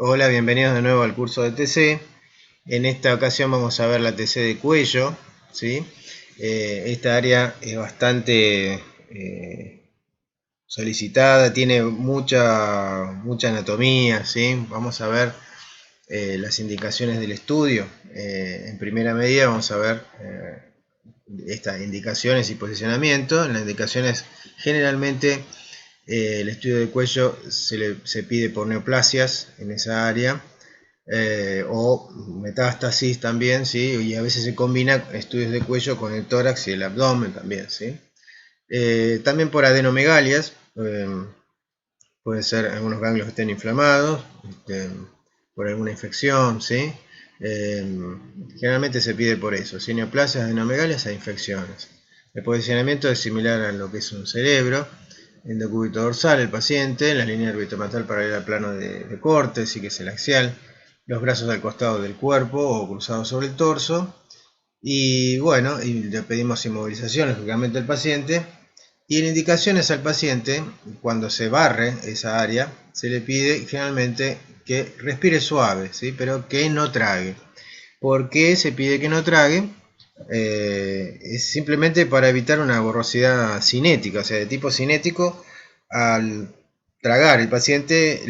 Hola, bienvenidos de nuevo al curso de TC. En esta ocasión vamos a ver la TC de cuello, ¿sí? Esta área es bastante solicitada, tiene mucha anatomía, ¿sí? Vamos a ver las indicaciones del estudio. En primera medida vamos a ver estas indicaciones y posicionamiento. En las indicaciones generalmente el estudio de cuello se pide por neoplasias en esa área. O metástasis también, ¿sí? Y a veces se combina estudios de cuello con el tórax y el abdomen también, ¿sí? También por adenomegalias, puede ser algunos ganglios que estén inflamados, por alguna infección, ¿sí? Eh, Generalmente se pide por eso, ¿sí? Neoplasias, adenomegalias e infecciones. El posicionamiento es similar a lo que es un cerebro, en decúbito dorsal el paciente, en la línea orbitomatal paralela al plano de corte, sí que es el axial, los brazos al costado del cuerpo o cruzados sobre el torso, y bueno, y le pedimos inmovilización lógicamente al paciente, y en indicaciones al paciente, cuando se barre esa área, se le pide generalmente que respire suave, ¿sí? Pero que no trague. ¿Por qué se pide que no trague? Es simplemente para evitar una borrosidad cinética, o sea, de tipo cinético. Al tragar el paciente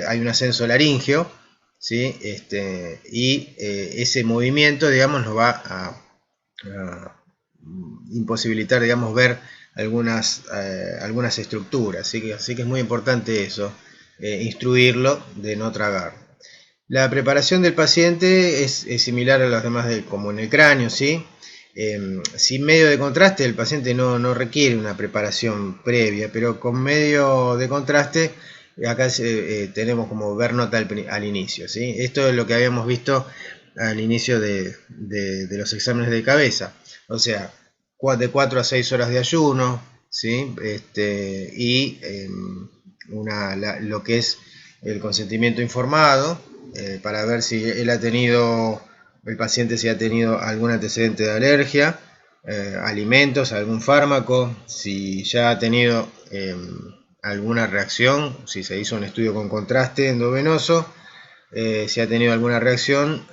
hay un ascenso laríngeo, ¿sí? Y ese movimiento, digamos, nos va a imposibilitar, digamos, ver algunas estructuras, así que es muy importante eso, instruirlo de no tragar. La preparación del paciente es similar a las demás, como en el cráneo, ¿sí? Sin medio de contraste el paciente no requiere una preparación previa, pero con medio de contraste acá tenemos como ver nota al inicio, ¿sí? Esto es lo que habíamos visto al inicio de los exámenes de cabeza, o sea, de 4 a 6 horas de ayuno, ¿sí? Y lo que es el consentimiento informado, para ver si él ha tenido, el paciente si ha tenido algún antecedente de alergia, alimentos, algún fármaco, si ya ha tenido alguna reacción, si se hizo un estudio con contraste endovenoso, si ha tenido alguna reacción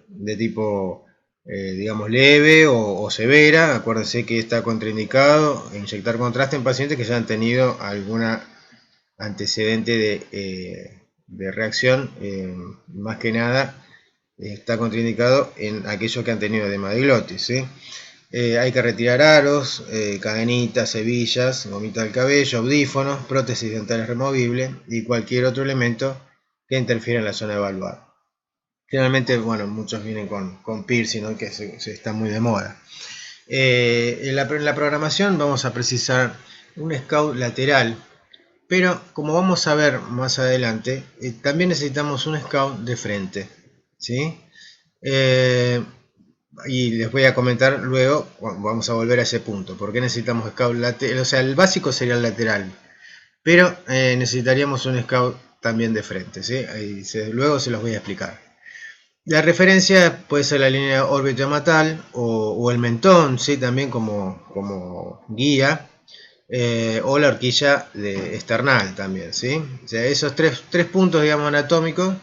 de tipo, digamos, leve o severa. Acuérdense que está contraindicado inyectar contraste en pacientes que ya han tenido alguna antecedente de reacción, más que nada está contraindicado en aquellos que han tenido edema de glotis, ¿sí? Hay que retirar aros, cadenitas, hebillas, gomita del cabello, audífonos, prótesis dentales removibles y cualquier otro elemento que interfiera en la zona valvar. Generalmente, bueno, muchos vienen con piercing, ¿no? Que se está muy de moda. En la programación vamos a precisar un scout lateral, pero como vamos a ver más adelante, también necesitamos un scout de frente, ¿sí? Y les voy a comentar luego, vamos a volver a ese punto, por qué necesitamos scout lateral. O sea, el básico sería el lateral, pero necesitaríamos un scout también de frente, ¿sí? Luego se los voy a explicar. La referencia puede ser la línea orbitomatal o el mentón, ¿sí? También como guía, o la horquilla external también, ¿sí? O sea, esos tres puntos, digamos, anatómicos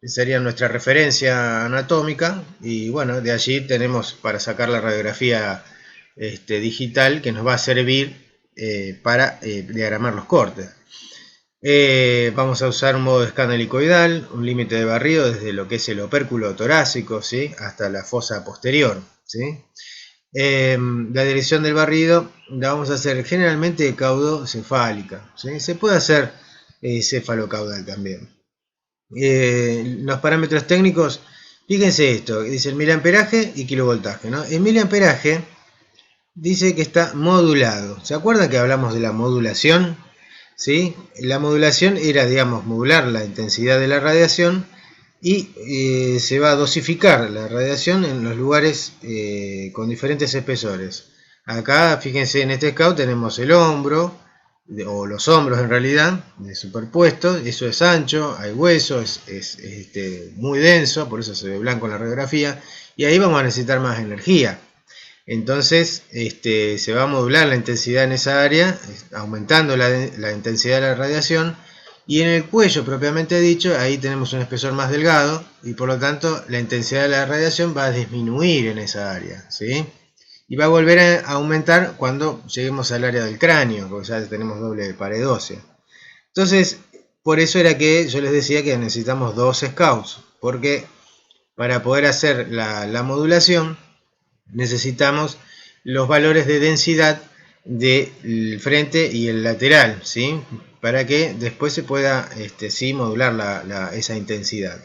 serían nuestra referencia anatómica, y bueno, de allí tenemos para sacar la radiografía digital que nos va a servir para diagramar los cortes. Vamos a usar un modo de escáner helicoidal, un límite de barrido desde lo que es el opérculo torácico, ¿sí? Hasta la fosa posterior, ¿sí? La dirección del barrido la vamos a hacer generalmente caudocefálica, ¿sí? Se puede hacer cefalocaudal también. Los parámetros técnicos, fíjense esto, dice el miliamperaje y kilovoltaje, ¿no? El miliamperaje dice que está modulado. ¿Se acuerdan que hablamos de la modulación? ¿Sí? La modulación era, digamos, modular la intensidad de la radiación y se va a dosificar la radiación en los lugares con diferentes espesores. Acá, fíjense, en este scout tenemos el hombro, o los hombros en realidad, superpuestos. Eso es ancho, hay hueso, es muy denso, por eso se ve blanco en la radiografía, y ahí vamos a necesitar más energía. Entonces se va a modular la intensidad en esa área, aumentando la intensidad de la radiación, Y en el cuello propiamente dicho, ahí tenemos un espesor más delgado y por lo tanto la intensidad de la radiación va a disminuir en esa área, ¿sí? Y va a volver a aumentar cuando lleguemos al área del cráneo, porque ya tenemos doble pared ósea. Entonces, por eso era que yo les decía que necesitamos dos scouts, porque para poder hacer la modulación necesitamos los valores de densidad del frente y el lateral, ¿sí? Para que después se pueda sí, modular esa intensidad.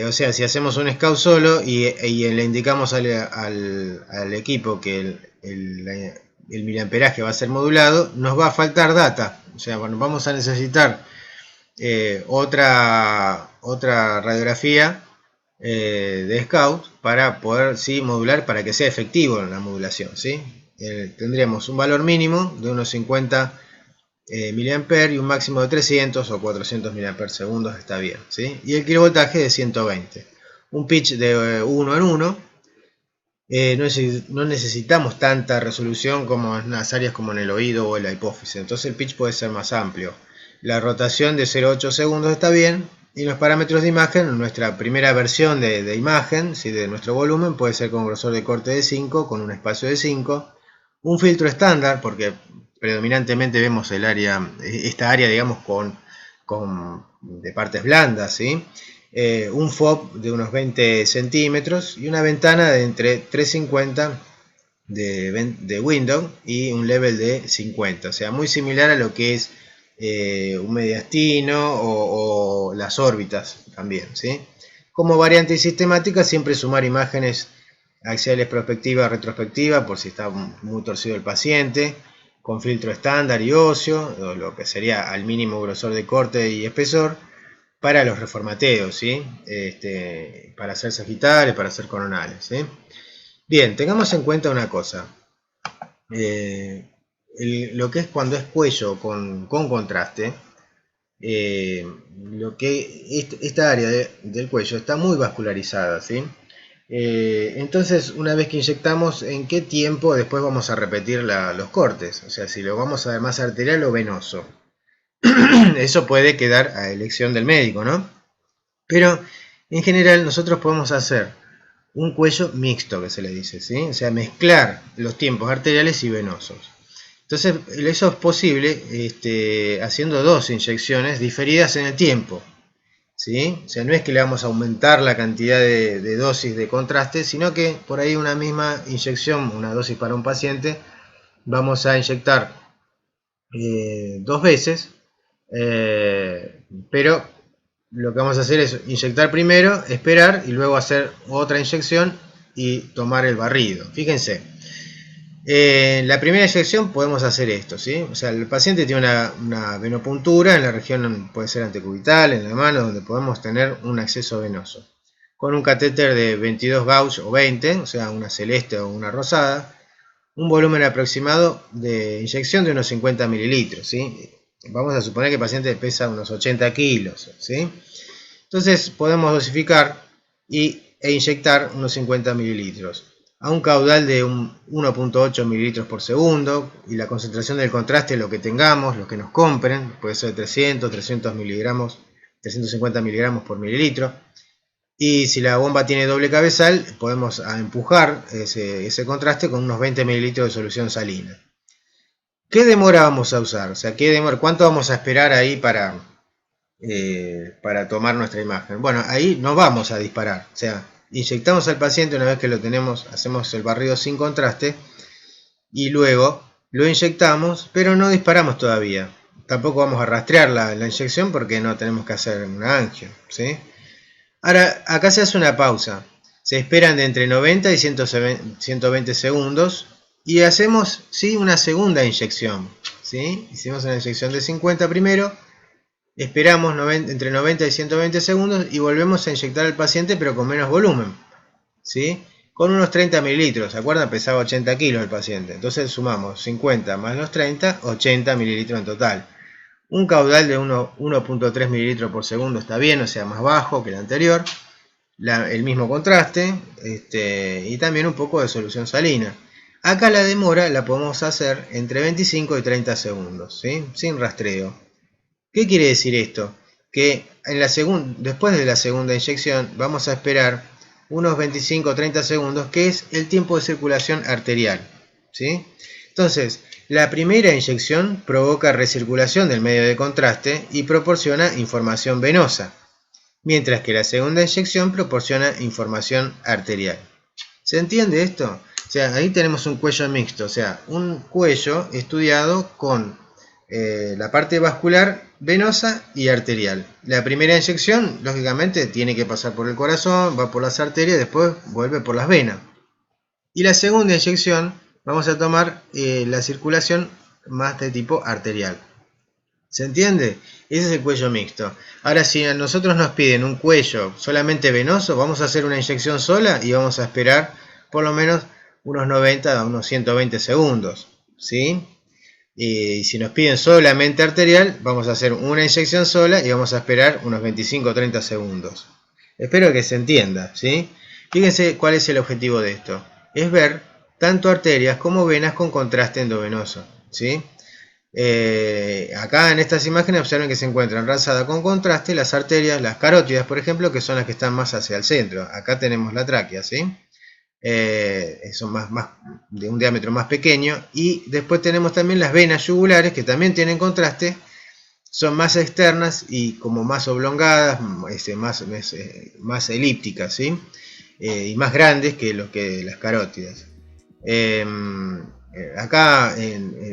O sea, si hacemos un scout solo y le indicamos al equipo que el miliamperaje va a ser modulado, nos va a faltar data. O sea, bueno, vamos a necesitar otra radiografía de Scout para poder sí, modular, para que sea efectivo en la modulación, ¿sí? Tendríamos un valor mínimo de unos 50 mA y un máximo de 300 o 400 mA está bien, ¿sí? Y el kilovoltaje de 120. Un pitch de 1 en 1. No necesitamos tanta resolución como en las áreas como en el oído o en la hipófisis, entonces el pitch puede ser más amplio. La rotación de 0,8 segundos está bien, y los parámetros de imagen, nuestra primera versión de imagen, ¿sí? De nuestro volumen, puede ser con grosor de corte de 5, con un espacio de 5, un filtro estándar, porque predominantemente vemos esta área digamos de partes blandas, ¿sí? Un FOB de unos 20 centímetros y una ventana de entre 350 de window y un level de 50, o sea, muy similar a lo que es un mediastino o las órbitas también, ¿sí? Como variante sistemática, siempre sumar imágenes axiales prospectiva, retrospectiva, por si está muy torcido el paciente, con filtro estándar y óseo, lo que sería al mínimo grosor de corte y espesor, para los reformateos, ¿sí? Para hacer sagitales, para hacer coronales, ¿sí? Bien, tengamos en cuenta una cosa. Lo que es cuando es cuello con contraste, esta área del cuello está muy vascularizada, ¿sí? Entonces, una vez que inyectamos, ¿en qué tiempo después vamos a repetir los cortes? O sea, si lo vamos a ver más arterial o venoso. Eso puede quedar a elección del médico, ¿no? Pero en general nosotros podemos hacer un cuello mixto, que se le dice, ¿sí? O sea, mezclar los tiempos arteriales y venosos. Entonces, eso es posible haciendo dos inyecciones diferidas en el tiempo, ¿sí? O sea, no es que le vamos a aumentar la cantidad de dosis de contraste, sino que por ahí una misma inyección, una dosis para un paciente, vamos a inyectar dos veces, pero lo que vamos a hacer es inyectar primero, esperar y luego hacer otra inyección y tomar el barrido. Fíjense, en la primera inyección podemos hacer esto, ¿sí? O sea, el paciente tiene una venopuntura en la región, puede ser antecubital, en la mano, donde podemos tener un acceso venoso. Con un catéter de 22 gauge o 20, o sea, una celeste o una rosada, un volumen aproximado de inyección de unos 50 mililitros, ¿sí? Vamos a suponer que el paciente pesa unos 80 kilos, ¿sí? Entonces podemos dosificar e inyectar unos 50 mililitros a un caudal de 1.8 mililitros por segundo, y la concentración del contraste, lo que tengamos, lo que nos compren, puede ser 300 miligramos, 350 miligramos por mililitro. Y si la bomba tiene doble cabezal, podemos empujar ese contraste con unos 20 mililitros de solución salina. ¿Qué demora vamos a usar? O sea, ¿cuánto vamos a esperar ahí para tomar nuestra imagen? Bueno, ahí no vamos a disparar. O sea, inyectamos al paciente una vez que lo tenemos, hacemos el barrido sin contraste y luego lo inyectamos, pero no disparamos todavía. Tampoco vamos a rastrear la inyección porque no tenemos que hacer una angio, ¿sí? Ahora, acá se hace una pausa. Se esperan de entre 90 y 120 segundos y hacemos, ¿sí?, una segunda inyección, ¿sí? Hicimos una inyección de 50 primero, esperamos entre 90 y 120 segundos y volvemos a inyectar al paciente, pero con menos volumen, ¿sí? Con unos 30 mililitros. ¿Se acuerdan? Pesaba 80 kilos el paciente. Entonces sumamos 50 más los 30, 80 mililitros en total. Un caudal de 1.3 mililitros por segundo está bien, o sea, más bajo que el anterior. El mismo contraste y también un poco de solución salina. Acá la demora la podemos hacer entre 25 y 30 segundos, ¿sí? Sin rastreo. ¿Qué quiere decir esto? Que después de la segunda inyección vamos a esperar unos 25 o 30 segundos, que es el tiempo de circulación arterial, ¿sí? Entonces, la primera inyección provoca recirculación del medio de contraste y proporciona información venosa, mientras que la segunda inyección proporciona información arterial. ¿Se entiende esto? O sea, ahí tenemos un cuello mixto, o sea, un cuello estudiado con la parte vascular, venosa y arterial. La primera inyección, lógicamente, tiene que pasar por el corazón, va por las arterias, después vuelve por las venas. Y la segunda inyección, vamos a tomar la circulación más de tipo arterial. ¿Se entiende? Ese es el cuello mixto. Ahora, si a nosotros nos piden un cuello solamente venoso, vamos a hacer una inyección sola y vamos a esperar por lo menos unos 90 a unos 120 segundos, ¿sí? Y si nos piden solamente arterial, vamos a hacer una inyección sola y vamos a esperar unos 25 o 30 segundos. Espero que se entienda, ¿sí? Fíjense cuál es el objetivo de esto. Es ver tanto arterias como venas con contraste endovenoso, ¿sí? Acá en estas imágenes observen que se encuentran rasadas con contraste las arterias, las carótidas, por ejemplo, que son las que están más hacia el centro. Acá tenemos la tráquea, ¿sí? Son más de un diámetro más pequeño, y después tenemos también las venas yugulares, que también tienen contraste, son más externas y como más oblongadas, más elípticas, ¿sí? Y más grandes que las carótidas. Acá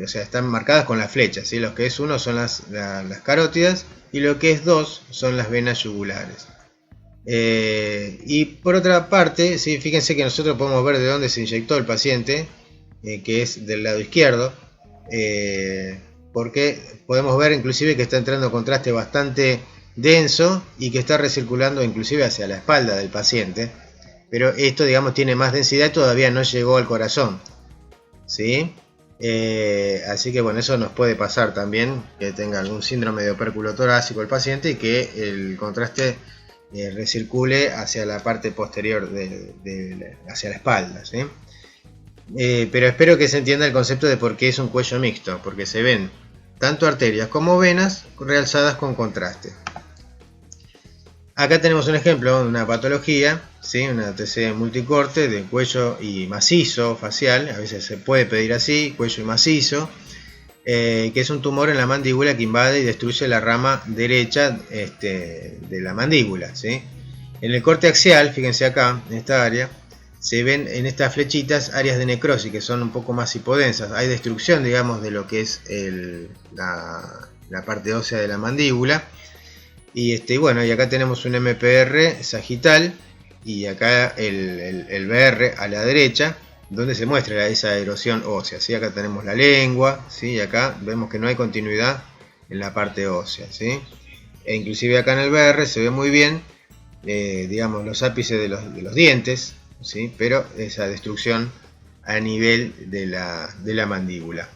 o sea, están marcadas con las flechas, ¿sí? Lo que es 1 son las carótidas y lo que es 2 son las venas yugulares. Y por otra parte, ¿sí? Fíjense que nosotros podemos ver de dónde se inyectó el paciente, que es del lado izquierdo, porque podemos ver inclusive que está entrando contraste bastante denso y que está recirculando inclusive hacia la espalda del paciente, pero esto, digamos, tiene más densidad y todavía no llegó al corazón, ¿sí? Así que bueno, eso nos puede pasar también, que tenga algún síndrome de opérculo torácico el paciente y que el contraste recircule hacia la parte posterior hacia la espalda, ¿sí? Pero espero que se entienda el concepto de por qué es un cuello mixto, porque se ven tanto arterias como venas realzadas con contraste. Acá tenemos un ejemplo de una patología, ¿sí? Una TC multicorte de cuello y macizo facial, a veces se puede pedir así, cuello y macizo, que es un tumor en la mandíbula que invade y destruye la rama derecha de la mandíbula, ¿sí? En el corte axial, fíjense acá, en esta área, se ven en estas flechitas áreas de necrosis que son un poco más hipodensas. Hay destrucción, digamos, de lo que es la parte ósea de la mandíbula. Y bueno, y acá tenemos un MPR sagital y acá el BR a la derecha, donde se muestra esa erosión ósea, ¿sí? Acá tenemos la lengua, ¿sí? Y acá vemos que no hay continuidad en la parte ósea, ¿sí? E inclusive acá en el BR se ve muy bien, digamos, los ápices de los dientes, ¿sí? Pero esa destrucción a nivel de la mandíbula.